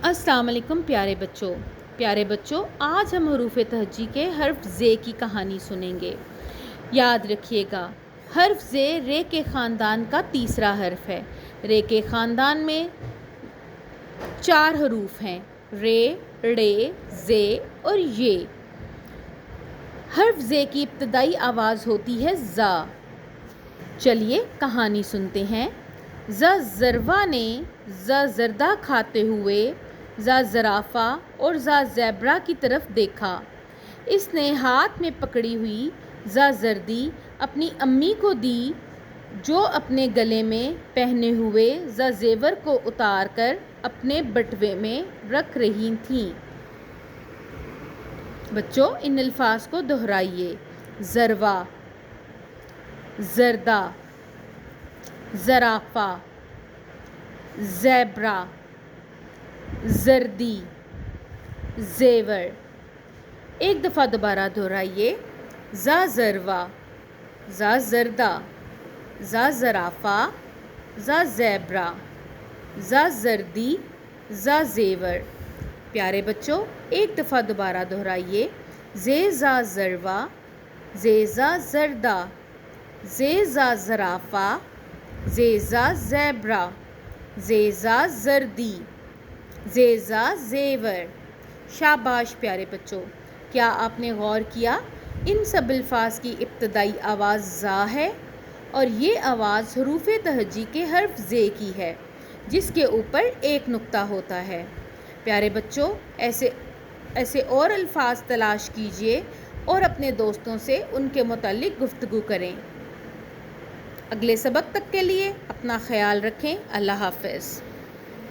السلام علیکم پیارے بچوں آج ہم حروف تہجی کے حرف زے کی کہانی سنیں گے۔ یاد رکھیے گا، حرف زے رے کے خاندان کا تیسرا حرف ہے۔ رے کے خاندان میں 4 حروف ہیں: رے، ڑے، زے اور یہ۔ حرف زے کی ابتدائی آواز ہوتی ہے زا۔ چلیے کہانی سنتے ہیں۔ ز زروا نے ز زردہ کھاتے ہوئے ز زرافہ اور ز زیبرا کی طرف دیکھا۔ اس نے ہاتھ میں پکڑی ہوئی ز زردی اپنی امی کو دی، جو اپنے گلے میں پہنے ہوئے ز زیور کو اتار کر اپنے بٹوے میں رکھ رہی تھیں۔ بچوں ان الفاظ کو دہرائیے: زروا، زردہ، زرافہ، زیبرا، زردی، زیور۔ ایک دفعہ دوبارہ دہرائیے: ز زروا، ز زردہ، ز زرافہ، ز زیبرا، ز زردی، ز زیور۔ پیارے بچوں ایک دفعہ دوبارہ دہرائیے: زے ز زروا، زے ز زردہ، زے ز زرافہ، زے ز زیبرا، زے ز زردی، زے ز زیور۔ شاباش پیارے بچوں، کیا آپ نے غور کیا؟ ان سب الفاظ کی ابتدائی آواز زا ہے اور یہ آواز حروف تہجی کے حرف زے کی ہے، جس کے اوپر ایک نقطہ ہوتا ہے۔ پیارے بچوں ایسے اور الفاظ تلاش کیجیے اور اپنے دوستوں سے ان کے متعلق گفتگو کریں۔ اگلے سبق تک کے لیے اپنا خیال رکھیں۔ اللہ حافظ۔